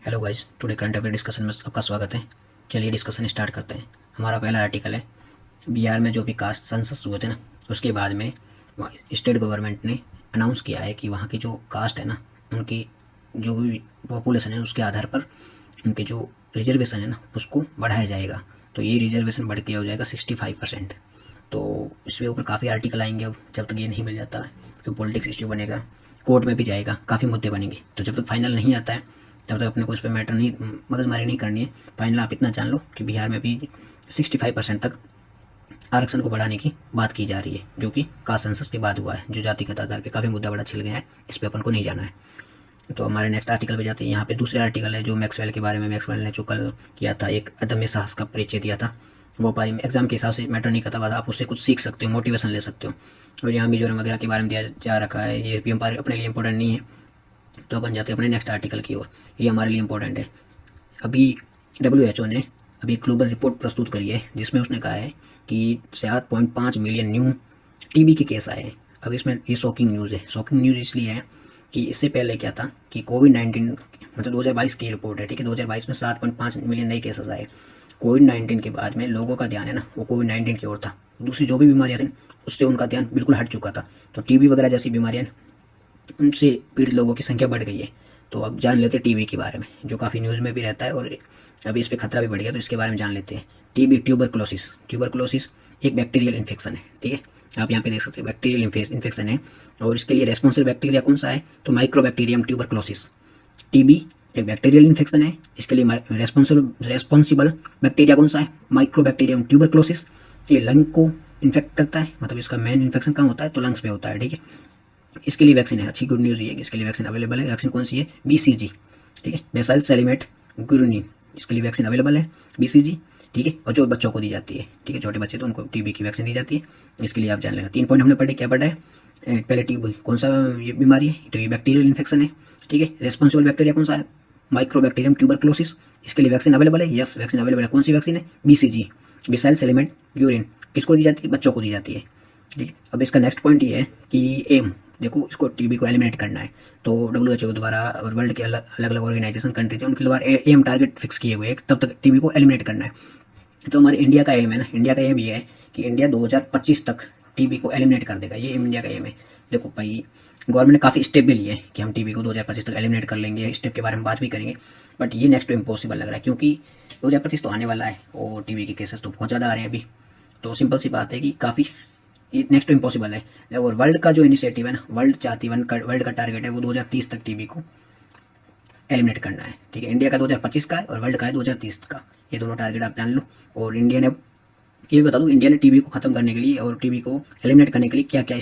Hello guys, today current affair discussion में आपका स्वागत है। चलिए डिस्कशन स्टार्ट करते हैं। हमारा पहला आर्टिकल है, बिहार में जो भी कास्ट सेंसस हुए थे ना, उसके बाद में स्टेट गवर्नमेंट ने अनाउंस किया है कि वहाँ की जो कास्ट है ना, उनकी जो भी पॉपुलेशन है उसके आधार पर उनके जो रिजर्वेशन है ना उसको बढ़ाया जाएगा। तो ये रिजर्वेशन बढ़ के हो जाएगा 65%। तो इसके ऊपर काफ़ी आर्टिकल आएंगे अब, जब तक ये नहीं मिल जाता है तो पॉलिटिक्स इश्यू बनेगा, कोर्ट में भी जाएगा, काफ़ी मुद्दे बनेंगे। तो जब तक फाइनल नहीं आता है तब तक अपने को इस पर मैटर नहीं, मगजमारी नहीं करनी है। फाइनल आप इतना जान लो कि बिहार में भी 65% तक आरक्षण को बढ़ाने की बात की जा रही है, जो कि कास्ट सेंसस के बाद हुआ है, जो जातिगत आधार पे काफ़ी मुद्दा बड़ा छिल गया है। इस पर अपन को नहीं जाना है। तो हमारे नेक्स्ट आर्टिकल पे जाते हैं। यहाँ पे दूसरे आर्टिकल है जो मैक्सवेल के बारे में। मैक्सवेल ने जो कल किया था, एक अदम्य साहस का परिचय दिया था, वो पारी में एग्जाम के हिसाब से मैटर नहीं करता, आप उससे कुछ सीख सकते हो, मोटिवेशन ले सकते हो। और यहाँ मिजोरम वगैरह के बारे में दिया जा रखा है, ये भी हमारे अपने लिए इंपॉर्टेंट नहीं है। तो अपन जाते हैं अपने नेक्स्ट आर्टिकल की ओर। ये हमारे लिए इंपॉर्टेंट है। अभी WHO ने अभी एक ग्लोबल रिपोर्ट प्रस्तुत करी है, जिसमें उसने कहा है कि 7.5 मिलियन न्यू TB के केस आए हैं। अब इसमें ये शॉकिंग न्यूज़ है। शॉकिंग न्यूज़ इसलिए है कि इससे पहले क्या था कि कोविड-19, मतलब 2022 की रिपोर्ट है, ठीक है। 2022 में 7.5 मिलियन नए केसेस आए। कोविड-19 के बाद में लोगों का ध्यान है ना, वो कोविड-19 की ओर था। दूसरी जो भी बीमारियाँ थी उससे उनका ध्यान बिल्कुल हट चुका था। तो TB वगैरह जैसी बीमारियाँ, उनसे पीड़ित लोगों की संख्या बढ़ गई है। तो अब जान लेते हैं TB के बारे में, जो काफ़ी न्यूज़ में भी रहता है और अभी इस पर खतरा भी बढ़ गया, तो इसके बारे में जान लेते हैं। TB tuberculosis. ट्यूबरक्लोसिस एक बैक्टीरियल इन्फेक्शन है, ठीक है। आप यहाँ पे देख सकते हैं बैक्टीरियल इन्फेक्शन है, और इसके लिए रेस्पॉन्सिबल बैक्टीरिया कौन सा है, तो माइक्रोबैक्टीरियम ट्यूबरक्लोसिस। TB एक बैक्टीरियल इन्फेक्शन है, इसके लिए रेस्पॉन्सिबल बैक्टीरिया कौन सा है, माइक्रोबैक्टीरियम ट्यूबरक्लोसिस। ये लंग को इन्फेक्ट करता है, मतलब इसका मेन इन्फेक्शन कहाँ होता है, तो लंग्स पे होता है, ठीक है। इसके लिए वैक्सीन है। अच्छी गुड न्यूज़ ये है कि इसके लिए वैक्सीन अवेलेबल है। वैक्सीन कौन सी है, BCG, ठीक है, बेसाइल सेलिमेट गुरुनिन। इसके लिए वैक्सीन अवेलेबल है, BCG, ठीक है। और जो बच्चों को दी जाती है, ठीक है, छोटे बच्चे तो उनको TB की वैक्सीन दी जाती है। इसके लिए आप जान लेना। 3 पॉइंट हमने पढ़े। क्या पढ़ा है, पहले TB कौन सा ये बीमारी है, तो ये बैक्टीरियल इन्फेक्शन है, ठीक है। रेस्पॉन्सिबल बैक्टीरिया कौन सा है, माइक्रोबैक्टीरियम ट्यूबरक्लोसिस। इसके लिए वैक्सीन अवेलेबल है, यस वैक्सीन अवेलेबल है। कौन सी वैक्सीन है, BCG, बेसाइल सेलिमेट ग्यूरिन। किसको दी जाती है, बच्चों को दी जाती है, ठीक है। अब इसका नेक्स्ट पॉइंट ये है कि एम, देखो इसको TB को एलिमिनेट करना है। तो WHO द्वारा और वर्ल्ड के अलग अलग ऑर्गेनाइजेशन कंट्रीज है, उनके द्वारा एम टारगेट फिक्स किए हुए हैं, तब तक TB को एलिमिनेट करना है। तो हमारे इंडिया का एम है ना, इंडिया का एम ये है कि इंडिया 2025 तक TB को एलिमिनेट कर देगा। ये इंडिया का एम है। देखो भाई, गवर्नमेंट ने काफ़ी स्टेप भी लिए हैं कि हम TB को 2025 तक एलिमिनेट कर लेंगे। स्टेप के बारे में बात भी करेंगे, बट ये नेक्स्ट तो इम्पॉसिबल लग रहा है, क्योंकि 2025 तो आने वाला है और TB के केसेस तो बहुत ज़्यादा आ रहे हैं अभी। तो सिंपल सी बात है कि काफ़ी ये नेक्स्ट तो इम्पॉसिबल है। और वर्ल्ड का जो इनिशिएटिव है ना, वर्ल्ड चाहती है, वर्ल्ड का टारगेट है वो 2030 तक TB को एलिमिनेट करना है, ठीक है। इंडिया का 2025 का है और वर्ल्ड का है 2030 का। ये दोनों टारगेट आप जान लो। और इंडिया ने, ये भी बता दूं, इंडिया ने TB को खत्म करने के लिए और TB को एलिमिनेट करने के लिए क्या क्या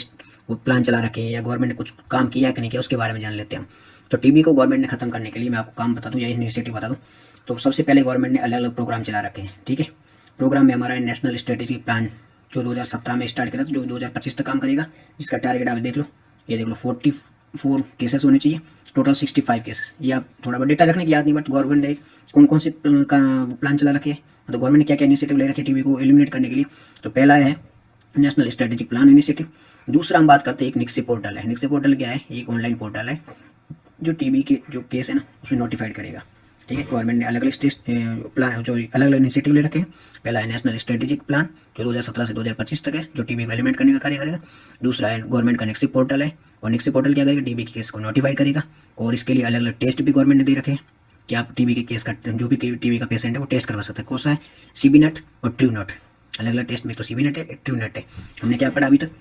वो प्लान चला रखे हैं, या गवर्नमेंट ने कुछ काम किया है कि नहीं किया, उसके बारे में जान लेते हैं हम। तो TB को गवर्नमेंट ने खत्म करने के लिए मैं आपको काम बता दूं या इनिशिएटिव बता दूं। तो सबसे पहले गवर्नमेंट ने अलग अलग प्रोग्राम चला रखे हैं, ठीक है। प्रोग्राम में हमारा नेशनल स्ट्रेटेजिक प्लान जो 2017 में स्टार्ट किया था, जो 2025 तक काम करेगा। जिसका टारगेट आप देख लो, ये देख लो, 44 केसेस होने चाहिए, टोटल 65 केसेस। ये आप थोड़ा बहुत डेटा रखने की याद नहीं, बट गवर्नमेंट ने कौन कौन से प्लान चला रखे हैं, मतलब गवर्नमेंट ने क्या क्या इनिशिएटिव ले रखे TB को एलिमिनेट करने के लिए। तो पहला है नेशनल स्ट्रेटेजिक प्लान इनिशिएटिव। दूसरा हम बात करते हैं, एक निक्सी पोर्टल है। निक्सी पोर्टल क्या है, एक ऑनलाइन पोर्टल है जो TB के जो केस है ना उसमें नोटिफाइड करेगा, ठीक है। गवर्नमेंट ने अलग अलग प्लान, जो अलग अलग इनिशिएटिव ले रखे हैं। पहला है नेशनल स्ट्रेटेजिक प्लान जो 2017 से 2025 तक है, जो TB को एलिमिनेट करने का कार्य करेगा। दूसरा है गवर्नमेंट का निक्सी पोर्टल है, और निक्सी पोर्टल क्या करेगा, TB के केस को नोटिफाई करेगा। और इसके लिए अलग अलग टेस्ट भी गवर्नमेंट ने दे रखे हैं कि आप TB के केस का, जो भी TB का पेशेंट है वो टेस्ट करवा सकता है। कौन सा है, CB-नट और ट्रूनेट। अलग अलग टेस्ट में तो CB-नट है, एक ट्रूनेट है। हमने क्या पढ़ा अभी तक,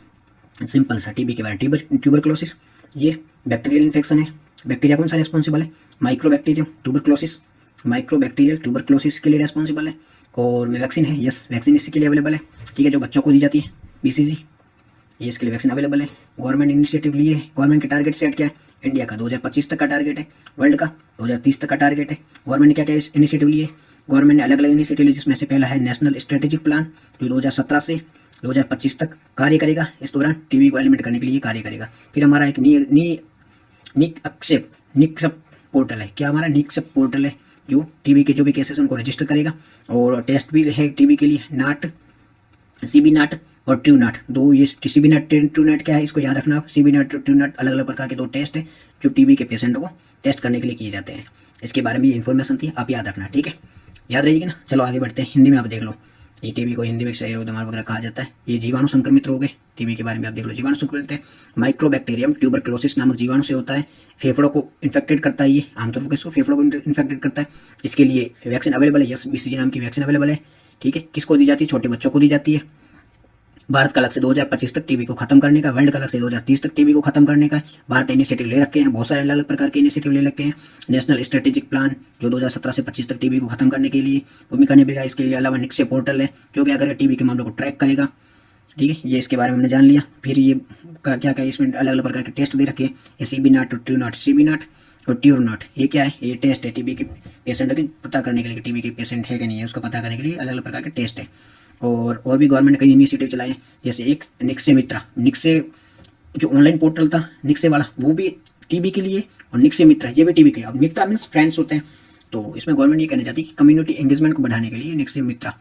सिंपल सा TB के बारे में। ट्यूबरक्लोसिस ये बैक्टीरियल इन्फेक्शन है। बैक्टीरिया कौन सा रेस्पॉन्सिबल है, माइक्रोबैक्टीरियम ट्यूबरक्लोसिस। माइक्रोबैक्टीरियल ट्यूबरक्लोसिस के लिए रेस्पॉन्सिबल है। और में वैक्सीन है, यस वैक्सीन इसके लिए अवेलेबल है, ठीक है, जो बच्चों को दी जाती है, BCG। ये इसके लिए वैक्सीन अवेलेबल है। गवर्नमेंट इनिशिएटिव लिए है। गवर्नमेंट का टारगेट सेट क्या है, इंडिया का 2025 तक का टारगेट है, वर्ल्ड का 2030 तक का टारगेट है। गवर्नमेंट ने क्या क्या इनिशिएटिव लिए, गवर्नमेंट ने अलग अलग इनिशिएटिव लिए, जिसमें से पहला है नेशनल स्ट्रेटेजिक प्लान जो 2017 से 2025 तक कार्य करेगा। इस दौरान TB को एलिमिनेट करने के लिए कार्य करेगा। फिर हमारा एक निक्सप पोर्टल है। क्या हमारा निक्सप पोर्टल है, जो TB के जो भी केसेस उनको रजिस्टर करेगा। और टेस्ट भी है TB के लिए, नाट, CB-नट और ट्रूनेट। दो ये CB-नट ट्रूनेट क्या है, इसको याद रखना आप। CB-नट ट्रूनेट अलग अलग प्रकार के दो टेस्ट है जो TB के पेशेंट को टेस्ट करने के लिए किए जाते हैं। इसके बारे में ये इन्फॉर्मेशन थी, आप याद रखना, ठीक है, याद रहेगी ना। चलो आगे बढ़ते हैं, हिंदी में आप देख लो। ये टीबी को हिंदी में क्षय रोग बीमार वगैरह कहा जाता है। ये जीवाणु संक्रमित रोग है। टीबी के बारे में आप देख लो, जीवाणु संक्रमित है, माइक्रोबैक्टीरियम ट्यूबरक्लोसिस नामक जीवाणु से होता है। फेफड़ों को इन्फेक्टेड करता है, ये आमतौर पर किसको, फेफड़ों को इन्फेक्टेड करता है। इसके लिए वैक्सीन अवेलेबल है, यस बीसीजी नाम की वैक्सीन अवेलेबल है, ठीक है। किसको दी जाती है, छोटे बच्चों को दी जाती है। भारत का लक्ष्य 2025 तक टीबी को खत्म करने का, वर्ल्ड का लक्ष्य 2030 तक टीबी को खत्म करने का। भारत इनिशिएटिव ले रखे हैं, बहुत सारे अलग अलग प्रकार के इनिशिएटिव ले रखे हैं। नेशनल स्ट्रेटेजिक प्लान जो 2017 से 25 तक टीबी को खत्म करने के लिए भूमिका निभाएगा। इसके लिए अलावा निक्से पोर्टल है जो क्या करेगा, टीबी के मामलों को ट्रैक करेगा, ठीक है। ये इसके बारे में हमने जान लिया। फिर ये क्या क्या इसमें अलग अलग प्रकार के टेस्ट दे रखे हैं, ये सीबी नाट और ट्रू नाट, सीबी नाट और ट्यूर नाट, ये क्या है, ये टेस्ट है टीबी के पेशेंट की पता करने के लिए, टीबी के पेशेंट है कि नहीं है उसका पता करने के लिए अलग अलग प्रकार के टेस्ट है। और भी गवर्नमेंट ने कई इनिशिएटिव चलाए हैं, जैसे एक निक्से मित्रा, निक्से जो ऑनलाइन पोर्टल था निक्से वाला, वो भी टीबी के लिए, और निक्से मित्रा ये भी टीबी के लिए। अब मित्रा मीन्स फ्रेंड्स होते हैं, तो इसमें गवर्नमेंट ये कहना चाहती है कि कम्युनिटी एंगेजमेंट को बढ़ाने के लिए निक्से मित्रा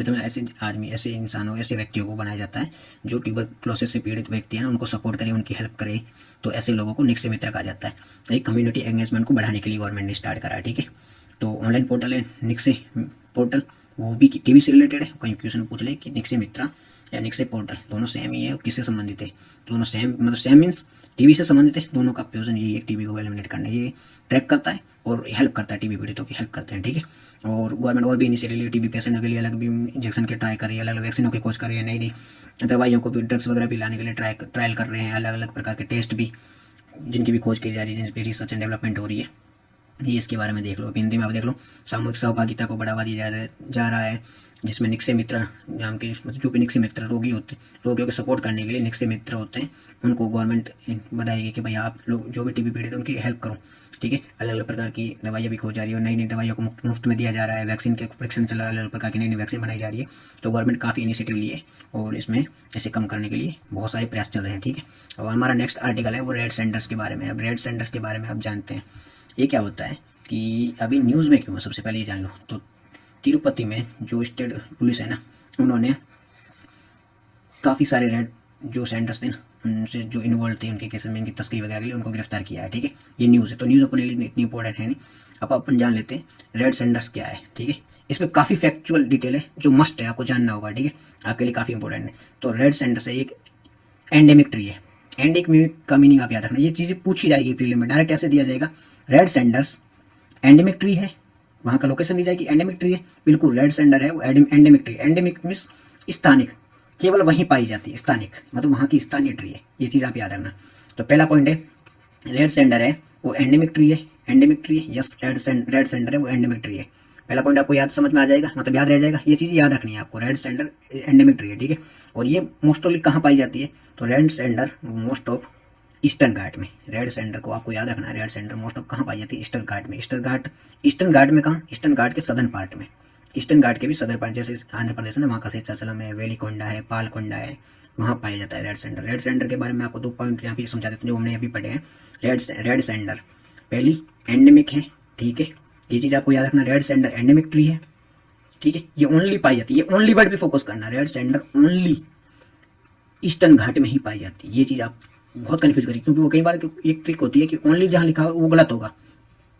में ऐसे आदमी, ऐसे इंसानों, ऐसे व्यक्तियों को बनाया जाता है जो ट्यूबरक्लोसिस से पीड़ित व्यक्ति हैं, उनको सपोर्ट करे, उनकी हेल्प करे, तो ऐसे लोगों को निक्से मित्र कहा जाता है। एक कम्युनिटी एंगेजमेंट को बढ़ाने के लिए गवर्नमेंट ने स्टार्ट करा है, ठीक है। तो ऑनलाइन पोर्टल है निक्से पोर्टल, वो भी टीबी से रिलेटेड है। कहीं क्वेश्चन पूछ ले कि निक्से मित्रा या निक्से पोर्टल दोनों सेम ही है, किससे संबंधित है, दोनों सेम, मतलब सेम मीन्स टीबी से संबंधित है, दोनों का फ्यूजन यही है, टीबी को एलिमिनेट करना। ये ट्रैक करता है और हेल्प करता है, टीबी पीड़ितों की हेल्प करते हैं, ठीक है। और गवर्नमेंट और भी इनिशिएटिव लिए टीबी पेशेंटों के लिए अलग भी इंजेक्शन के ट्राई कर रही है, अलग अलग वैक्सीनों की खोज कर रही है, नई नई दवाइयों को भी, ड्रग्स वगैरह भी लाने के लिए ट्रायल कर रहे हैं, अलग अलग प्रकार के टेस्ट भी जिनकी भी खोज की जा रही है, जिन पर रिसर्च एंड डेवलपमेंट हो रही है। ये इसके बारे में देख लो, हिंदी में आप देख लो। सामूहिक सहभागिता को बढ़ावा दिया जा रहा है, जिसमें निक्से मित्र नाम के, मतलब जो भी निक्से मित्र रोगी होते हैं, रोगियों को सपोर्ट करने के लिए निक्से मित्र होते हैं, उनको गवर्नमेंट बताएगी कि भाई आप लोग जो भी टीबी पीड़ित है उनकी हेल्प करो, ठीक है। अलग अलग प्रकार की दवाइयाँ भी खोज जा रही है और नई नई दवाइयों को मुफ्त में दिया जा रहा है, वैक्सीन के परीक्षण चल रहा है, अलग अलग प्रकार की नई नई वैक्सीन बनाई जा रही है। तो गवर्नमेंट काफ़ी इनिशिएटिव लिए और इसमें इसे कम करने के लिए बहुत सारे प्रयास चल रहे हैं, ठीक है। और हमारा नेक्स्ट आर्टिकल है वो रेड सेंटर्स के बारे में। अब रेड सेंटर्स के बारे में आप जानते हैं ये क्या होता है कि अभी न्यूज़ में क्यों है, सबसे पहले ये जान लो। तो तिरुपति में जो स्टेट पुलिस है ना, उन्होंने काफ़ी सारे रेड जो सेंटर्स थे ना, उनसे जो इन्वॉल्व थे उनके केस में, इनकी तस्करी वगैरह के लिए उनको गिरफ्तार किया है, ठीक है। ये न्यूज़ है, तो न्यूज़ अपने लिए इतनी इंपॉर्टेंट है नहीं। अब अपन जान लेते हैं रेड सेंटर्स क्या है, ठीक है। इसमें काफ़ी फैक्चुअल डिटेल है जो मस्ट है, आपको जानना होगा, ठीक है, आपके लिए काफ़ी इंपॉर्टेंट है। तो रेड सेंटर्स है एक एंडेमिक ट्री है। एंडेमिक का मीनिंग आप याद रखना, ये चीज़ें पूछी जाएगी प्रीलिम में, डायरेक्ट ऐसे दिया जाएगा रेड सेंटर्स एंडेमिक ट्री है, वहाँ का लोकेशन दी जाएगी, एंडेमिक ट्री है, बिल्कुल रेड सेंडर है वो एंडेमिक ट्री। एंडेमिक मीन्स स्थानिक, केवल वहीं पाई जाती है, स्थानिक मतलब वहाँ की स्थानीय ट्री है, ये चीज़ आप याद रखना। तो पहला पॉइंट है रेड सेंडर है वो एंडेमिक ट्री है, एंडेमिक ट्री है, यस रेड सेंडर है वो एंडेमिक ट्री है। पहला पॉइंट आपको याद समझ में आ जाएगा, मतलब याद रह जाएगा, ये चीज़ याद रखनी है आपको, रेड सेंडर एंडेमिक ट्री है, ठीक है। और ये मोस्ट ऑफली कहाँ पाई जाती है, तो red sander most of eastern Ghat में। रेड सेंडर को आपको याद रखना है, रेड सेंडर मोस्ट ऑफ कहाँ पाई जाती है, ईस्टर्न घाट में। ईस्टर्न घाट में कहाँ, ईस्टर्न घाट के सदर्न पार्ट में, ईस्टर्न घाट के भी सदर पार्ट, जैसे आंध्र प्रदेश में वहाँ का शेषाचलम है, वेलिकोंडा है, पालकोंडा है, वहाँ पाया जाता है रेड सेंडर। रेड सेंडर के बारे में आपको 2 पॉइंट यहाँ पे समझा देते हैं जो हमने अभी पढ़े हैं। रेड सेंडर पहली एंडेमिक है, ठीक है, ये चीज़ आपको याद रखना, रेड सेंडर एंडेमिक ट्री है, ठीक है, ये ओनली पाई जाती है, ये ओनली वर्ड पे फोकस करना, red sander only eastern Ghat में ही पाई जाती है। ये चीज़ आप बहुत कन्फ्यूज करिए, क्योंकि वो कई बार एक ट्रिक होती है कि ओनली जहाँ लिखा हो वो गलत होगा।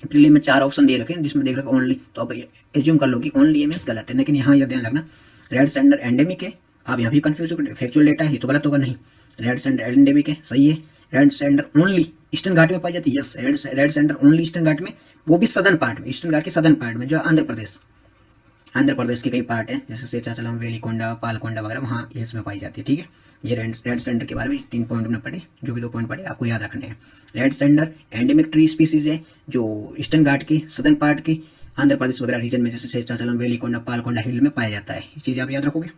प्रीलिम में 4 ऑप्शन दे रखे हैं जिसमें देख रखा ओनली, तो आप एज्यूम कर लो कि ओनली ये मीन्स गलत है, लेकिन यहाँ यह ध्यान रखना रेड सेंडर एंडेमिक है, आप यहाँ भी कन्फ्यूज हो, फैक्चुअल डेटा है ये तो गलत होगा नहीं, रेड सेंडर एंडेमिक है सही है। Red sander only eastern Ghat में पाई जाती है, yes red sander only eastern Ghat में, वो भी सदर्न पार्ट में, ईस्टर्न घाट के सदर्न पार्ट में, जो आंध्र प्रदेश के कई पार्ट हैं जैसे शेषाचलम, वेलिकोंडा, पालकोंडा वगैरह, वहाँ इसमें पाई जाती है, ठीक है। ये रेड सेंडर के बारे में 3 पॉइंट में पढ़े, जो भी 2 पॉइंट पढ़े आपको याद रखने हैं। Red sender endemic tree species है जो ईस्टर्न घाट के सदर्न पार्ट के आंध्र प्रदेश वगैरह रीजन में, जैसे शेषाचलम, वेलिकोंडा, पालकोंडा हिल में पाया जाता है। ये चीज़ आप याद रखोगे,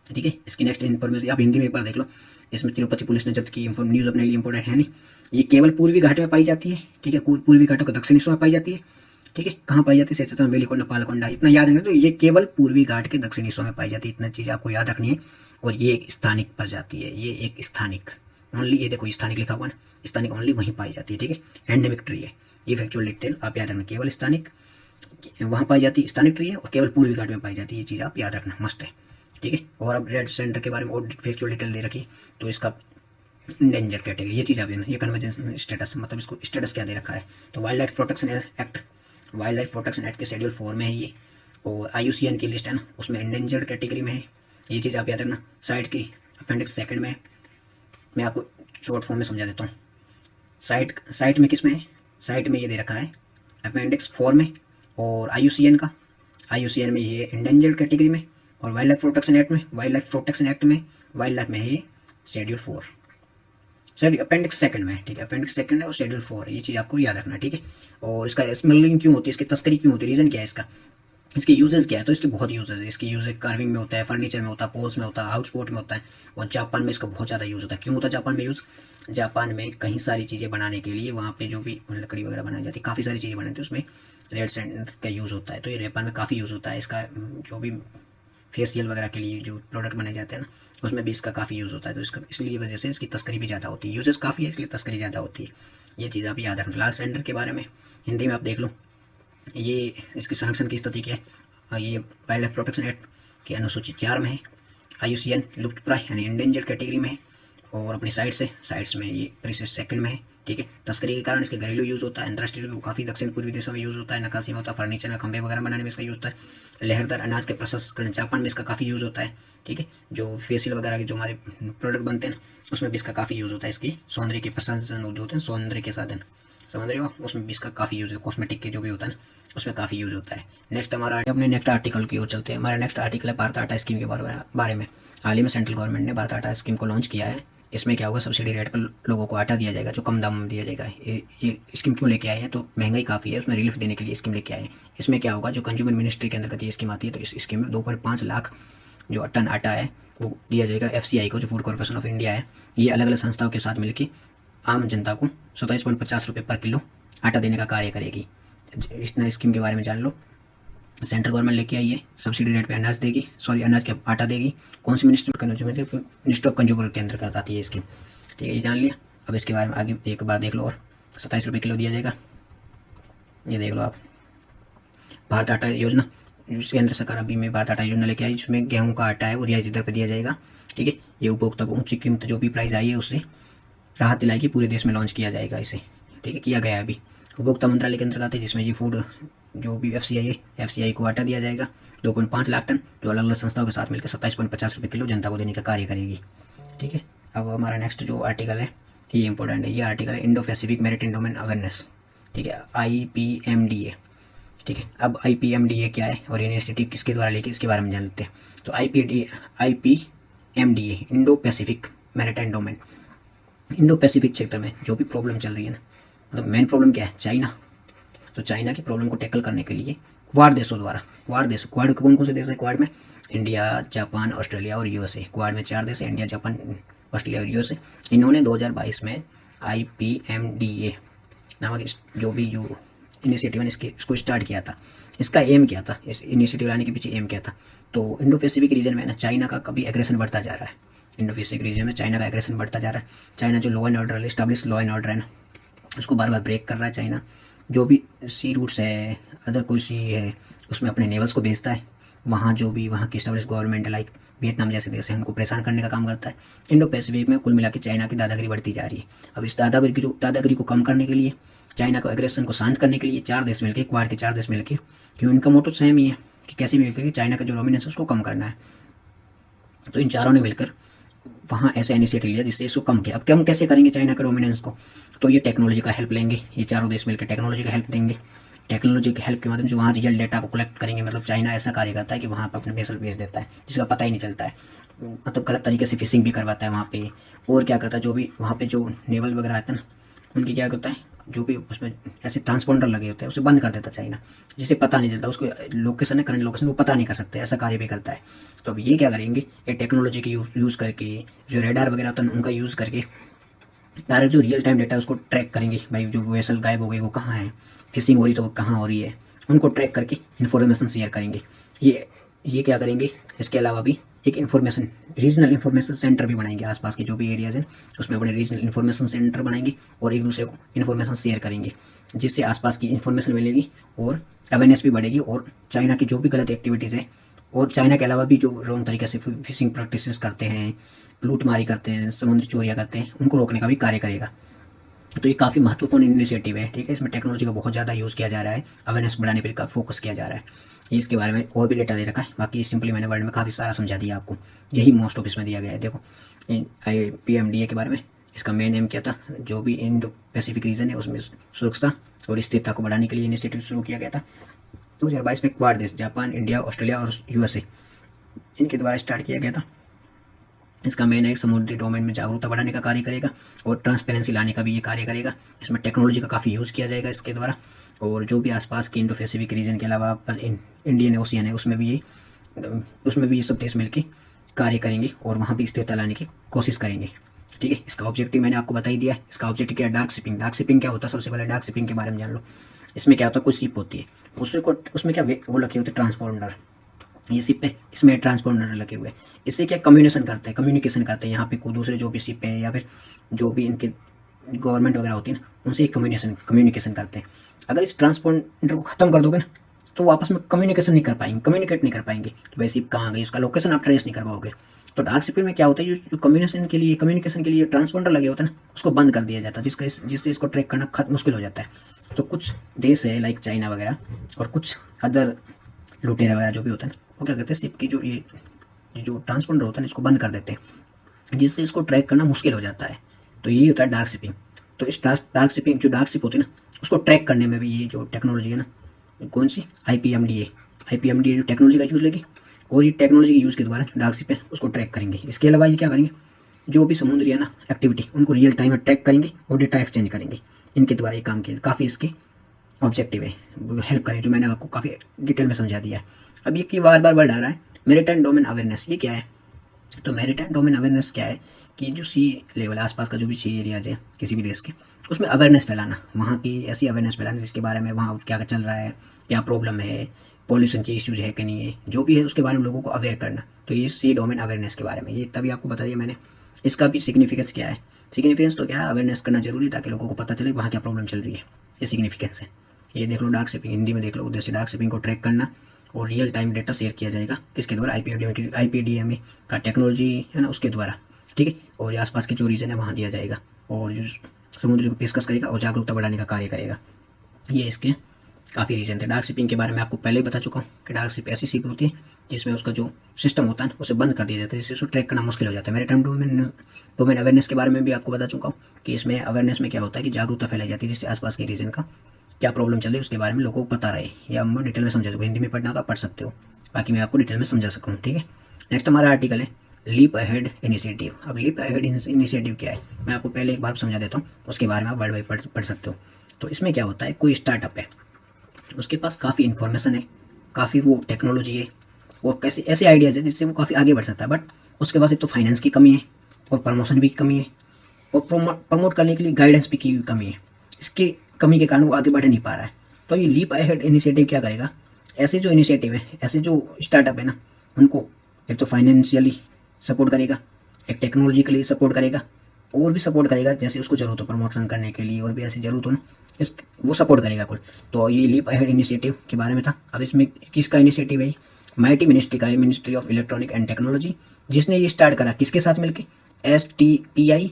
ठीक है। इसकी नेक्स्ट इन्फॉर्मेशन आप हिंदी में एक बार देख लो, इसमें तिरुपति पुलिस ने जब्त की न्यूज़ अपने लिए इंपॉर्टेंट है नहीं। ये केवल पूर्वी घाट में पाई जाती है, ठीक है, पूर्वी घाटों के दक्षिणी हिस्सों में पाई जाती है, ठीक है। कहाँ पाई जाती है, शेषाचलम, वेलिकोंडा, पालकोंडा, इतना याद रखना। तो ये केवल पूर्वी घाट के दक्षिणी हिस्सों में पाई जाती है, इतना चीज़ आपको याद रखनी है। और ये एक स्थानिक प्रजाति है, ये एक स्थानिक ओनली, ये देखो स्थानिक लिखा हुआ ना, स्थानिक ओनली वहीं पाई जाती है, ठीक है। एंडेमिक ट्री है, ये फैक्चुअल डिटेल आप याद रखना, केवल स्थानिक वहाँ पाई जाती है, स्थानिक ट्री है और केवल पूर्वी घाट में पाई जाती है, ये चीज़ आप याद रखना मस्ट है, ठीक है। और अब रेड सेंटर के बारे में और फैक्चुअल डिटेल दे रखी, तो इसका इंडेंजर कैटेगरी, ये चीज़ आप ये कन्वर्जेंस स्टेटस, मतलब इसको स्टेटस क्या दे रखा है, तो wild life protection act, wild life protection act के शेड्यूल 4 में है ये, और IUCN की लिस्ट है ना, उसमें इंडेंजर्ड कैटेगरी में है। ये चीज़ आप याद रखना। साइट की अपेंडिक्स सेकंड में है। मैं आपको शॉर्ट फॉर्म में समझा देता हूँ। साइट में किस में है, साइट में ये दे रखा है अपेंडिक्स 4 में, और IUCN में ये इंडेंजर्ड कैटेगरी में, और वाइल्ड लाइफ प्रोटेक्शन एक्ट में, वाइल्ड लाइफ में है ये शेड्यूल 4, सॉरी अपेंडिक्स सेकंड में, ठीक है, अपेंडिक्स सेकंड है और शेड्यूल 4 है। ये चीज़ आपको याद रखना, ठीक है। और इसका स्मगलिंग क्यों होती है, इसकी तस्करी क्यों होती है, रीज़न क्या है इसका, इसके यूजेस क्या है, तो इसके बहुत यूजेस है। इसकी यूज कार्विंग में होता है, फर्नीचर में होता है, पोल्स में होता है, आउटस्पोर्ट में होता है, और जापान में इसका बहुत ज़्यादा यूज़ होता है। क्यों होता है जापान में यूज़, जापान में कई सारी चीज़ें बनाने के लिए, वहाँ पे जो भी लकड़ी वगैरह बनाई जाती है, काफ़ी सारी चीज़ें बनाती है, उसमें रेड सैंड का यूज़ होता है। तो ये जापान में काफ़ी यूज़ होता है इसका, जो भी फेशियल वगैरह के लिए जो प्रोडक्ट बनाए जाते हैं ना, उसमें भी इसका काफ़ी यूज़ होता है। तो इसका इसलिए वजह से इसकी तस्करी भी ज़्यादा होती है, यूजेस काफ़ी है इसलिए तस्करी ज़्यादा होती है। ये चीज़ आप याद रखना। लाल सैंडर के बारे में हिंदी में आप देख लो, ये इसकी संरक्षण की स्थिति क्या है, ये वाइल्ड लाइफ प्रोटेक्शन एक्ट की अनुसूची 4 में है। IUCN लुप्तप्राय यानी इंडेंजर कैटेगरी में है, और अपनी साइड्स में ये प्रीसेस सेकंड में है, ठीक है। तस्करी के कारण इसके घरेलू यूज़ होता है, अंतर्राष्ट्रीय में काफ़ी दक्षिण पूर्वी देशों में यूज़ होता है, नक्काशी में होता है, फर्नीचर में खंभे वगैरह बनाने में इसका यूज़ होता है। लहरदार अनाज के प्रसंस्करण जापान में इसका काफ़ी यूज़ होता है, ठीक है। जो फेशियल वगैरह के जो हमारे प्रोडक्ट बनते हैं उसमें भी इसका काफ़ी यूज़ होता है। इसकी सौंदर्य के प्रसंस्करण जो होते हैं, सौंदर्य के साधन, समझ रहे हो, उसमें भी इसका काफ़ी यूज़ है। कॉस्मेटिक के जो भी होता है ना, उसमें काफ़ी यूज़ होता है। नेक्स्ट हमारा अपने नेक्स्ट आर्टिकल की ओर चलते हैं। हमारा नेक्स्ट आर्टिकल है भारत आटा स्कीम के बारे में। हाल ही में सेंट्रल गवर्नमेंट ने भारत आटा स्कीम को लॉन्च किया है। इसमें क्या होगा, सब्सिडी रेट पर लोगों को आटा दिया जाएगा, जो कम दाम में दिया जाएगा। ये स्कीम क्यों लेके आए हैं, तो महंगाई काफ़ी है, उसमें रिलीफ देने के लिए स्कीम लेके आए हैं। इसमें क्या होगा, जो कंज्यूमर मिनिस्ट्री के अंतर्गत ये स्कीम आती है, तो इस स्कीम में 2.5 लाख जो टन आटा है वो दिया जाएगा FCI को, जो फूड कॉर्पोरेशन ऑफ इंडिया है। ये अलग अलग संस्थाओं के साथ मिलकर आम जनता को 27.50 रुपये पर किलो आटा देने का कार्य करेगी। इतना स्कीम के बारे में जान लो। सेंट्रल गवर्नमेंट लेके आई है, सब्सिडी रेट पे अनाज देगी, अनाज के आटा देगी। कौन सी मिनिस्टर ऑफ कंज्यूमर के अंदर आती है स्कीम, ठीक है, ये जान लिया। अब इसके बारे में आगे एक बार देख लो, और 27 रुपये किलो दिया जाएगा। ये देख लो आप, भारत आटा योजना, केंद्र सरकार अभी में भारत आटा योजना लेके आई, जिसमें गेहूं का आटा है वो रियायती दर पर दिया जाएगा, ठीक है। ये उपभोक्ता को ऊंची कीमत जो भी प्राइस आई है उससे राहत दिलाएगी। पूरे देश में लॉन्च किया जाएगा इसे, ठीक है, किया गया है अभी। उपभोक्ता मंत्रालय के अंतर्गत है, जिसमें ये फूड जो भी FCI है, FCI को आटा दिया जाएगा 2.5 लाख टन, जो अलग अलग संस्थाओं के साथ मिलकर 27.50 रुपये किलो जनता को देने का कार्य करेगी, ठीक है। अब हमारा नेक्स्ट जो आर्टिकल है ये इंपॉर्टेंट है। ये आर्टिकल है Indo Pacific maritime domain awareness, ठीक है, IPMDA, ठीक है। अब IPMDA क्या है और इनिशिएटिव किसके द्वारा लेके, इसके बारे में जान लेते हैं। तो IPMDA Indo Pacific maritime domain, Indo Pacific क्षेत्र में जो भी प्रॉब्लम चल रही है ना, मतलब मेन प्रॉब्लम क्या है, चाइना। तो चाइना की प्रॉब्लम को टैकल करने के लिए क्वाड देशों द्वारा, क्वाड कौन कौन से देश है क्वाड में, इंडिया, जापान, ऑस्ट्रेलिया और USA। क्वाड में 4 देश है, इंडिया, जापान, ऑस्ट्रेलिया और USA। इन्होंने 2022 में IPMDA नामक जो भी जो इनिशिएटिव है इसको स्टार्ट किया था। इसका एम क्या था, इस इनिशिएटिव लाने के पीछे एम क्या था, तो इंडो पैसिफिक रीजन में ना चाइना का कभी एग्रेशन बढ़ता जा रहा है। इंडो पैसिफिक रीजन में चाइना का एग्रेशन बढ़ता जा रहा है। चाइना जो law and order, establish law and order है ना, उसको बार बार ब्रेक कर रहा है चाइना। जो भी सी रूट्स है, अदर कोई सी है, उसमें अपने नेवल्स को भेजता है। वहाँ जो भी वहाँ की स्टेब्लिश गवर्नमेंट लाइक वियतनाम जैसे देश हैं, उनको परेशान करने का काम करता है। इंडो पैसिफिक में कुल मिला के चाइना की दादागिरी बढ़ती जा रही है। अब इस दादागिरी को कम करने के लिए, चाइना को एग्रेशन को शांत करने के लिए 4 देश मिलकर, क्वाड के 4 देश मिलकर, क्यों इनका मोटो सेम ही है कि कैसे भी मिलकर चाइना का जो डोमिनेंस है उसको कम करना है। तो इन चारों ने मिलकर वहाँ ऐसा इनिशिएटिव लिया जिससे इसको कम किया। अब कम कैसे करेंगे चाइना का डोमिनेंस को, तो ये टेक्नोलॉजी का हेल्प लेंगे। ये चारों देश मिलकर टेक्नोलॉजी का हेल्प देंगे। टेक्नोलॉजी के हेल्प के माध्यम से वहाँ रियल डेटा को कलेक्ट करेंगे। मतलब चाइना ऐसा कार्य करता है कि वहाँ पर अपने वेसल भेज देता है जिसका पता ही नहीं चलता है, मतलब गलत तरीके से फिशिंग भी करवाता है वहाँ पे। और क्या करता है, जो भी वहाँ पे जो नेवल वगैरह आते हैं ना, उनकी क्या करता है, जो भी उसमें ऐसे ट्रांसपोंडर लगे होते हैं उसे बंद कर देता चाइना, जिसे पता नहीं चलता, उसको लोकेशन है, करंट लोकेशन वो पता नहीं कर सकते, ऐसा कार्य भी करता है। तो अब ये क्या करेंगे, ये टेक्नोलॉजी की यूज़ करके, जो रेडार वगैरह होता है उनका यूज़ करके डायरेक्ट जो रियल टाइम डेटा उसको ट्रैक करेंगे। भाई जो वेसल गायब हो गई वो कहाँ है, फिशिंग हो रही तो वो कहाँ हो रही है, उनको ट्रैक करके इन्फॉर्मेशन शेयर करेंगे। ये क्या करेंगे, इसके अलावा भी एक इन्फॉर्मेशन रीजनल इन्फॉर्मेशन सेंटर भी बनाएंगे। आसपास के जो भी एरियाज हैं उसमें अपने रीजनल इन्फॉर्मेशन सेंटर बनाएंगे और एक दूसरे को इन्फॉर्मेशन शेयर करेंगे, जिससे आसपास की इन्फॉर्मेशन मिलेगी और अवेयरनेस भी बढ़ेगी। और चाइना की जो भी गलत एक्टिविटीज़ है, और चाइना के अलावा भी जो रॉन्ग तरीके से फिशिंग प्रैक्टिसेस करते हैं, लूटमारी करते हैं, समुद्री चोरियाँ करते हैं, उनको रोकने का भी कार्य करेगा। तो ये काफ़ी महत्वपूर्ण इनिशिएटिव है, ठीक है। इसमें टेक्नोलॉजी का बहुत ज़्यादा यूज़ किया जा रहा है, अवेयरनेस बढ़ाने पर काफ़ी फोकस किया जा रहा है। ये इसके बारे में और भी डेटा दे रखा है, बाकी सिंपली मैंने वर्ड में काफ़ी सारा समझा दिया आपको, यही मोस्ट ऑफ इसमें दिया गया है। देखो IPMDA के बारे में, इसका मेन एम क्या था, जो भी इंडो पैसिफिक रीजन है उसमें सुरक्षा और स्थिरता को बढ़ाने के लिए इनिशिएटिव शुरू किया गया था। 2022 में क्वाड देश जापान, इंडिया, ऑस्ट्रेलिया और USA इनके द्वारा स्टार्ट किया गया था। इसका मेन है समुद्री डोमेन में जागरूकता बढ़ाने का कार्य करेगा और ट्रांसपेरेंसी लाने का भी ये कार्य करेगा। इसमें टेक्नोलॉजी का काफ़ी यूज़ किया जाएगा इसके द्वारा, और जो भी आसपास के इंडो पैसिफिक रीजन के अलावा इंडियन ओशियन है उसमें भी ये सब देश मिलकर कार्य करेंगे और वहाँ भी स्थिरता लाने की कोशिश करेंगे, ठीक है। इसका ऑब्जेक्टिव मैंने आपको बता ही दिया है। इसका ऑब्जेक्टिव क्या है, डार्क शिपिंग। डार्क शिपिंग क्या होता है, सबसे पहले डार्क शिपिंग के बारे में जान लो। इसमें क्या होता है, कुछ शिप होती है, उसमें क्या वो लगे होते हैं ट्रांसपोंडर, ये शिप है, इसमें ट्रांसपोंडर लगे हुए हैं। इससे क्या कम्युनिकेशन करते हैं यहाँ पे दूसरे जो भी शिप है या फिर जो भी इनके गवर्नमेंट वगैरह होती है ना, उनसे कम्युनिकेशन करते हैं। अगर इस ट्रांसपोंडर को ख़त्म कर दोगे ना तो वो आपस में कम्युनिकेट नहीं कर पाएंगे कि भाई शिप कहाँ गई, उसका लोकेशन आप ट्रेस नहीं कर पाओगे। तो डार्क शिपिंग में क्या होता है, जो कम्युनिकेशन के लिए ट्रांसपोंडर लगे होते हैं ना, उसको बंद कर दिया जाता है, जिससे इसको ट्रैक करना मुश्किल हो जाता है। तो कुछ देश है लाइक चाइना वगैरह और कुछ अदर लुटेरा वगैरह जो भी होता है ना, वो क्या करते हैं, शिप की जो ये जो ट्रांसपोंडर होता है ना, इसको बंद कर देते हैं, जिससे इसको ट्रैक करना मुश्किल हो जाता है। तो यही होता है डार्क शिपिंग। तो इस डार्क शिप होती है ना, उसको ट्रैक करने में भी ये जो टेक्नोलॉजी है ना, कौन सी IPMDA जो टेक्नोलॉजी का यूज़ लेगी, और ये टेक्नोलॉजी के यूज़ के द्वारा डार्क शिप है उसको ट्रैक करेंगे। इसके अलावा ये क्या करेंगे, जो भी समुद्री है ना एक्टिविटी, उनको रियल टाइम में ट्रैक करेंगे और डेटा एक्सचेंज करेंगे। इनके द्वारा ये काम किया, काफ़ी इसके ऑब्जेक्टिव है, हेल्प करें, जो मैंने आपको काफ़ी डिटेल में समझा दिया है। अब ये कि बार बार वर्ड आ रहा है मैरीटाइम डोमेन अवेयरनेस, ये क्या है। तो मैरीटाइम डोमेन अवेयरनेस क्या है कि जो सी लेवल आसपास का जो भी सी एरियाज है किसी भी देश के, उसमें अवेयरनेस फैलाना, वहाँ की ऐसी अवेयरनेस फैलाना जिसके बारे में वहाँ क्या चल रहा है, क्या प्रॉब्लम है, पॉल्यूशन के इश्यूज है कि नहीं है, जो भी है उसके बारे में लोगों को अवेयर करना। तो ये सी डोमेन अवेयरनेस के बारे में, ये तभी आपको बता दिया मैंने। इसका भी सिग्निफिकेंस क्या है, सिग्निफिकेंस तो क्या है, अवेयरनेस करना जरूरी ताकि लोगों को पता चले वहाँ क्या प्रॉब्लम चल रही है, ये सिग्निफिकेंस है। ये देख लो डार्क शिपिंग, हिंदी में देख लो, उद्देश्य डार्क शिपिंग को ट्रैक करना और रियल टाइम डेटा शेयर किया जाएगा किसके द्वारा, IPDMA का टेक्नोलॉजी है ना उसके द्वारा, ठीक है। और ये आसपास के जो रीजन है वहाँ दिया जाएगा और जो समुद्र को पेशकश करेगा और जागरूकता बढ़ाने का कार्य करेगा। ये इसके काफ़ी रीजन थे। डार्क शिपिंग के बारे में आपको पहले ही बता चुका हूँ कि डार्क शिप ऐसी शिप होती है जिसमें उसका जो सिस्टम होता है उसे बंद कर दिया जाता है, जिससे उसको ट्रैक करना मुश्किल हो जाता है। मैरीटाइम डोमेन अवेयरनेस के बारे में भी आपको बता चुका हूँ कि इसमें अवेयरनेस में क्या होता है कि जागरूकता फैलाई जाती है, जिससे आसपास के रीजन का क्या प्रॉब्लम चल रही है उसके बारे में लोगों को पता रहे, या मैं डिटेल में समझा सकूँ। हिंदी में पढ़ना तो आप पढ़ सकते हो, बाकी मैं आपको डिटेल में समझा सकूँ, ठीक है। नेक्स्ट हमारा आर्टिकल है लीप अहेड इनिशिएटिव। अब लीप अहेड इनिशिएटिव क्या है, मैं आपको पहले एक बार समझा देता हूँ, उसके बारे में आप वर्ड बाई पढ़ सकते हो। तो इसमें क्या होता है, कोई स्टार्टअप है, उसके पास काफ़ी इन्फॉर्मेशन है, काफ़ी वो टेक्नोलॉजी है और कैसे ऐसे आइडियाज़ है जिससे वो काफ़ी आगे बढ़ सकता है, बट उसके पास एक तो फाइनेंस की कमी है और प्रमोशन भी कमी है और प्रमोट करने के लिए गाइडेंस भी की कमी है। इसकी कमी के कारण वो आगे बढ़ नहीं पा रहा है। तो ये लीप अहेड इनिशिएटिव क्या करेगा, ऐसे जो इनिशिएटिव है, ऐसे जो स्टार्टअप है ना, उनको एक तो फाइनेंशियली सपोर्ट करेगा, एक टेक्नोलॉजिकली सपोर्ट करेगा और भी सपोर्ट करेगा, जैसे उसको जरूरत हो प्रमोशन करने के लिए और भी ऐसी जरूरत हो ना, वो सपोर्ट करेगा कुल। तो ये लीप अहेड इनिशिएटिव के बारे में था। अब इसमें किसका इनिशिएटिव है, माइटी मिनिस्ट्री का है, ministry of electronic and technology, जिसने ये स्टार्ट करा किसके साथ मिलकर, STPI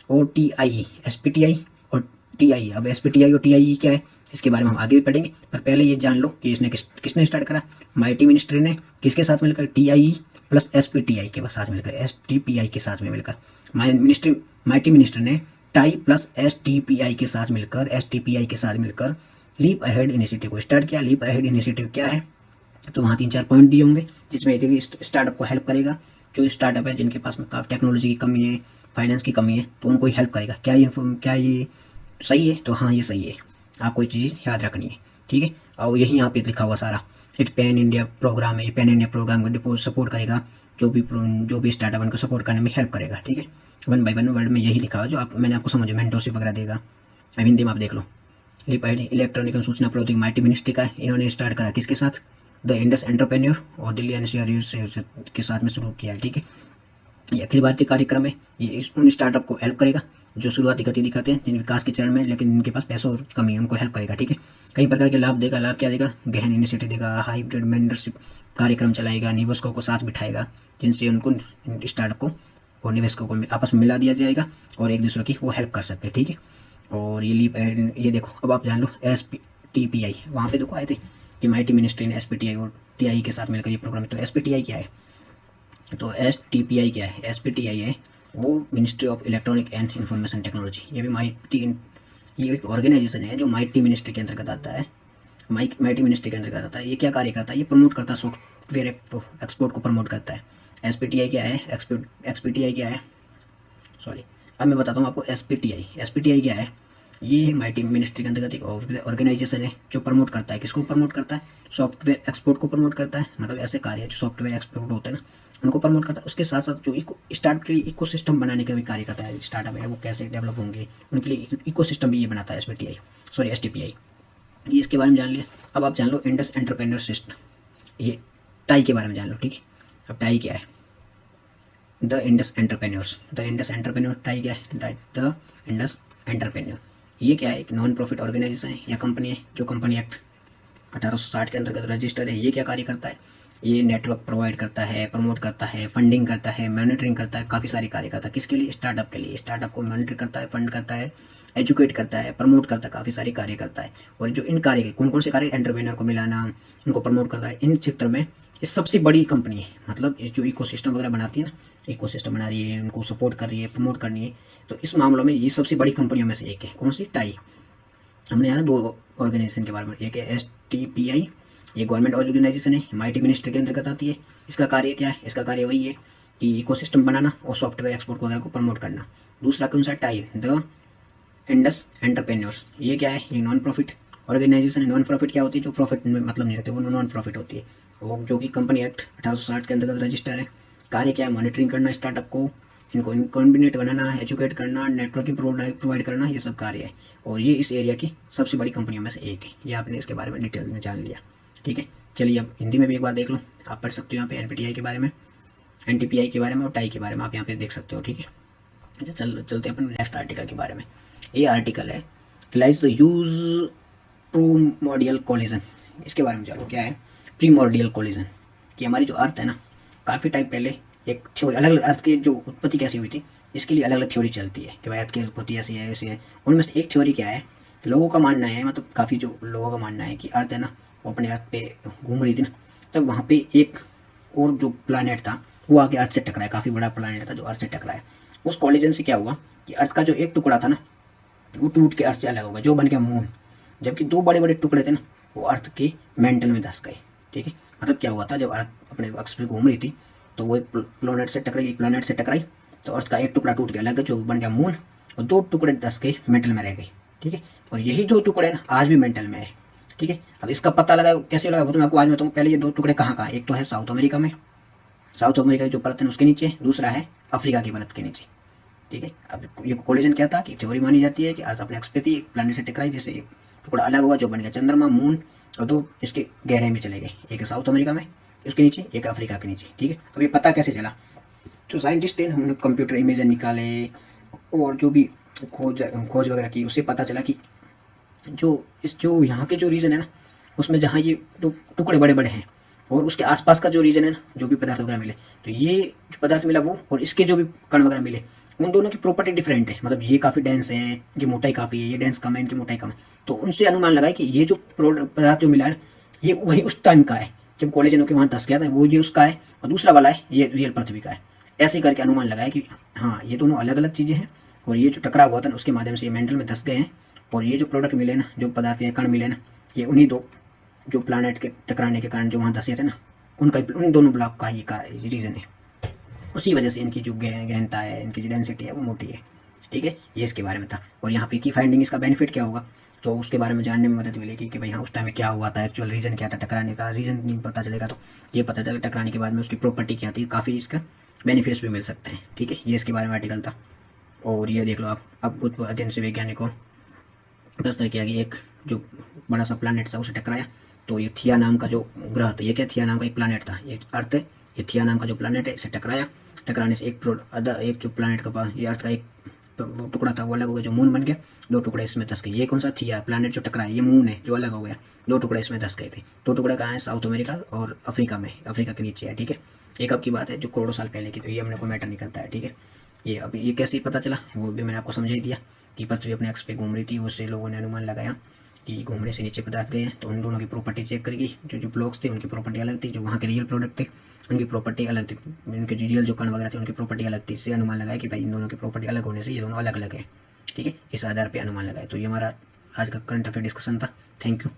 और TIE, SPTI और TIE। अब SPTI और TIE क्या है इसके बारे में हम आगे भी पढ़ेंगे, पर पहले ये जान लो कि इसने किसने स्टार्ट करा, माइटी मिनिस्ट्री ने, किसके साथ मिलकर, TIE प्लस SPTI के साथ मिलकर, STPI के साथ में मिलकर, माइटी मिनिस्टर ने टाई प्लस STPI के साथ मिलकर लीप अहेड इनिशिएटिव को स्टार्ट किया। लीप अहेड इनिशिएटिव क्या है, तो वहाँ 3-4 पॉइंट दिए होंगे जिसमें स्टार्टअप को हेल्प करेगा। जो स्टार्टअप है जिनके पास में काफ़ी टेक्नोलॉजी की कमी है, फाइनेंस की कमी है, तो उनको हेल्प करेगा। क्या ये सही है, तो हाँ ये सही है, आपको ये चीज़ याद रखनी है, ठीक है। और यही यहाँ पे लिखा हुआ सारा, एक पैन इंडिया प्रोग्राम है, ये पैन इंडिया प्रोग्राम को सपोर्ट करेगा, जो भी स्टार्टअप उनको सपोर्ट करने में हेल्प करेगा, ठीक है। 1 by 1 वर्ड में यही लिखा हुआ जो मैंने आपको समझो, मेंटरशिप वगैरह देगा। अब हिंदी में आप देख लो, लीप अहेड इलेक्ट्रॉनिक सूचना प्रौद्योगिकी माइटी मिनिस्ट्री का है, इन्होंने स्टार्ट करा किसके साथ, द इंडस एंटरप्रेन्योर और दिल्ली NCR के साथ में शुरू किया है, ठीक है। ये अखिल भारतीय कार्यक्रम है, ये उन स्टार्टअप को हेल्प करेगा जो शुरुआती गति दिखाते हैं, जिन विकास के चरण में लेकिन इनके पास पैसों और कमी है, उनको हेल्प करेगा, ठीक है। कई प्रकार के लाभ देगा, लाभ क्या देगा, गहन इनिशिएटिव देगा, हाइब्रिड मेंटरशिप कार्यक्रम चलाएगा, निवेशकों को साथ बिठाएगा, जिनसे उनको स्टार्टअप को और निवेशकों को आपस में मिला दिया जाएगा और एक दूसरे की वो हेल्प कर सकते हैं, ठीक है। और ये लीप ये देखो, अब आप जान लो SPTPI, वहाँ पे देखो आए थे कि माइटी मिनिस्ट्री ने SPTI और TI के साथ मिलकर ये प्रोग्राम। तो SPTI क्या है, तो STPI क्या है, SPTI है वो ministry of electronic and information technology. ये भी ये एक ऑर्गेनाइजेशन है जो माइटी मिनिस्ट्री के अंतर्गत आता है, माइटी मिनिस्ट्री के अंतर्गत आता है। ये क्या कार्य करता है, ये प्रमोट करता है सॉफ्टवेयर एक्सपोर्ट को प्रमोट करता है। SPTI क्या है, XPTI क्या है, सॉरी अब मैं बताता हूँ आपको। SPTI क्या है, ये माइटी मिनिस्ट्री के अंतर्गत एक ऑर्गेनाइजेशन है जो प्रमोट करता है, किसको प्रमोट करता है, सॉफ्टवेयर एक्सपोर्ट को प्रमोट करता है। मतलब ऐसे कार्य जो सॉफ्टवेयर एक्सपोर्ट होते हैं ना उनको प्रमोट करता है। उसके साथ साथ जो स्टार्ट के लिए इकोसिस्टम बनाने का भी कार्य करता है। स्टार्टअप है वो कैसे डेवलप होंगे उनके लिए इकोसिस्टम भी ये बनाता है STPI। ये इसके बारे में जान लिया। अब आप जान लो इंडस एंटरप्रेन्योर सिस्टम, ये टाई के बारे में जान लो, ठीक है। अब टाई क्या है, द इंडस एंटरप्रेन्योर टाई क्या है, द इंडस एंटरप्रेन्योर। ये क्या है, एक नॉन प्रॉफिट ऑर्गेनाइजेशन है या कंपनी है जो कंपनी एक्ट 1860 के अंतर्गत रजिस्टर्ड है। ये क्या कार्य करता है, ये नेटवर्क प्रोवाइड करता है, प्रमोट करता है, फंडिंग करता है, मॉनिटरिंग करता है, काफ़ी सारे कार्य करता है। किसके लिए, स्टार्टअप के लिए। स्टार्टअप को मॉनिटर करता है, फंड करता है, एजुकेट करता है, प्रमोट करता है, काफ़ी सारे कार्य करता है। और जो इन कार्य कौन कौन से कार्य, एंटरप्रेन्योर को मिलाना, उनको प्रमोट करता है, इन क्षेत्र में ये सबसे बड़ी कंपनी है। मतलब जो इकोसिस्टम वगैरह बनाती है ना, इकोसिस्टम बना रही है, उनको सपोर्ट कर रही है, प्रमोट करनी है, तो इस मामलों में ये सबसे बड़ी कंपनियों में से एक है। कौन सी, टाई। हमने यहाँ दो ऑर्गेनाइजेशन के बारे में, एक है STPI, ये गवर्नमेंट ऑर्गेनाइजेशन है, माइटी मिनिस्ट्री के अंतर्गत आती है। इसका कार्य क्या है, इसका कार्य वही है कि इकोसिस्टम बनाना और सॉफ्टवेयर एक्सपोर्ट वगैरह को प्रमोट करना। दूसरा कौन सा, टाई, द इंडस एंटरप्रेन्योर्स। ये क्या है, ये नॉन प्रॉफिट ऑर्गेनाइजेशन है। नॉन प्रॉफिट क्या होती है, जो प्रॉफिट में मतलब नहीं रहते, वो नॉन प्रॉफिट होती है। वो जो कि कंपनी एक्ट 1860 के अंतर्गत रजिस्टर है। कार्य क्या है, मॉनिटरिंग करना स्टार्टअप को, इनको कॉन्बिनेट बनाना, एजुकेट करना, नेटवर्किंग प्रोवाइड करना, ये सब कार्य है। और ये इस एरिया की सबसे बड़ी कंपनियों में से एक है। ये आपने इसके बारे में डिटेल में जान लिया, ठीक है। चलिए अब हिंदी में भी एक बार देख लो, आप पढ़ सकते हो यहाँ पे NPTI के बारे में, NTPI के बारे में और टाई के बारे में आप यहाँ पे देख सकते हो, ठीक है। अच्छा चलते हैं अपन नेक्स्ट आर्टिकल के बारे में। ये आर्टिकल है realise the use primordial collision. इसके बारे में चलो, क्या है प्रीमोर्डियल कोलिजन, कि हमारी जो अर्थ है ना, काफ़ी टाइम पहले एक थ्योरी, अलग अलग अर्थ की जो उत्पत्ति कैसी हुई थी, इसके लिए अलग अलग थ्योरी चलती है कि भाई अर्थ की उत्पत्ति ऐसी है ऐसी है। उनमें से एक थ्योरी क्या है, लोगों का मानना है, मतलब काफ़ी जो लोगों का मानना है कि अर्थ है ना, वो अपने अर्थ पे घूम रही थी ना, तब वहाँ पे एक और जो प्लानट था वो आके अर्थ से टकराया, काफ़ी बड़ा प्लानट था जो अर्थ से टकराया। उस कॉलिजन से क्या हुआ कि अर्थ का जो एक टुकड़ा था ना, वो टूट के अर्थ से अलग हो गया, जो बन गया मून। जबकि दो बड़े बड़े टुकड़े थे ना, वो अर्थ के मेंटल में धंस गए, ठीक है। मतलब क्या हुआ था, जब अर्थ अपने अक्ष पे घूम रही थी तो वो एक प्लैनेट से टकराई, तो अर्थ का एक टुकड़ा टूट गया अलग, जो बन गया मून, और दो टुकड़े धंस के मेंटल में रह गए, ठीक है। और यही दो टुकड़े ना आज भी मेंटल में है, ठीक है। अब इसका पता लगा कैसे लगा, वो तो मैं आपको आज बताऊँ। पहले ये दो टुकड़े कहाँ कहाँ, एक तो है साउथ अमेरिका में, साउथ अमेरिका की जो परत है उसके नीचे, दूसरा है अफ्रीका की परत के नीचे, ठीक है। अब ये कोलिजन क्या था कि थ्योरी मानी जाती है कि अर्थ अपने अक्ष पे थी, एक प्लैनेट से टकराई, जिससे एक टुकड़ा अलग हुआ जो बन गया चंद्रमा, मून, और दो इसके गहरे में चले गए, एक है साउथ अमेरिका में उसके नीचे, एक अफ्रीका के नीचे, ठीक है। अब ये पता कैसे चला, तो साइंटिस्ट ने हमने कंप्यूटर इमेज निकाले और जो भी खोज वगैरह की, उससे पता चला कि जो यहाँ के जो रीजन है ना, उसमें जहाँ ये टुकड़े बड़े बड़े हैं और उसके आसपास का जो रीजन है ना, जो भी पदार्थ वगैरह मिले, तो ये जो पदार्थ मिला वो और इसके जो भी कण वगैरह मिले, उन दोनों की प्रॉपर्टी डिफरेंट है। मतलब ये काफ़ी डेंस है, इनकी मोटाई काफ़ी है, ये डेंस कम है, इनकी मोटाई कम है। तो उनसे अनुमान लगाए कि ये जो पदार्थ जो मिला है ये वही उस टाइम का है जब कॉलेजनों के वहाँ धस गया था, वो ये उसका है, और दूसरा वाला है ये रियल पृथ्वी का है। ऐसे करके अनुमान लगाया कि हाँ ये दोनों अलग अलग चीज़ें हैं, और ये जो टकराव हुआ था ना उसके माध्यम से ये मेंटल में धस गए हैं, और ये जो प्रोडक्ट मिले ना, जो पदार्थ या कण मिले ना, ये उन्हीं दो जो प्लानट के टकराने के कारण जो वहाँ धसे थे ना, उन दोनों ब्लॉक का ये रीज़न है। उसी वजह से इनकी जो गहनता है, इनकी जो डेंसिटी है वो मोटी है, ठीक है। ये इसके बारे में था। और यहाँ पे की फाइंडिंग, इसका बेनिफिट क्या होगा, तो उसके बारे में जानने में मदद मिलेगी कि भाई हाँ उस टाइम में क्या हुआ था, एक्चुअल रीज़न क्या था, टकराने का रीज़न नहीं पता चलेगा तो ये पता चलेगा टकराने के बाद में उसकी प्रॉपर्टी क्या थी, काफ़ी इसका बेनिफिट्स भी मिल सकते हैं, ठीक है। ये इसके बारे में आर्टिकल था। और ये देख लो आप, अब कुछ अध्ययन से वैज्ञानिकों प्रश्न किया कि एक जो बड़ा सा प्लानट था उसे टकराया, तो ये थिया नाम का जो ग्रह था, ये क्या थिया नाम का एक प्लानट था, ये अर्थ है, ये थिया नाम का जो प्लानट है इसे टकराया, टकराने से एक जो प्लानट का पास ये अर्थ का एक टुकड़ा था वो अलग हो गया, जो मून बन गया, दो टुकड़े इसमें धस गए। ये कौन सा थिया प्लानट जो टकराया, ये मून है जो अलग हो गया, दो टुकड़े इसमें धस गए थे। दो टुकड़े कहाँ है, साउथ अमेरिका और अफ्रीका में, अफ्रीका के नीचे है, ठीक है। एक अब की बात है जो करोड़ों साल पहले की, तो ये हमने को मैटर नहीं करता है, ठीक है। ये अभी ये कैसे पता चला वो भी मैंने आपको समझा ही दिया कि पृथ्वी अपने एक्स पे घूम रही थी, उससे लोगों ने अनुमान लगाया कि घूमने से नीचे पदार्थ गए हैं, तो उन दोनों की प्रॉपर्टी चेक करेगी। जो जो ब्लॉक्स थे उनकी प्रॉपर्टी अलग थी, जो वहाँ के रियल प्रोडक्ट थे उनकी प्रॉपर्टी अलग थी, उनके रियल जो कण वगैरह थे उनकी प्रॉपर्टी अलग थी। इससे अनुमान लगाया कि भाई इन दोनों की प्रॉपर्टी अलग होने से ये दोनों अलग अलग है, ठीक है। इस आधार पर अनुमान लगाए। तो ये हमारा आज का करंट अफेयर डिस्कशन था। Thank you.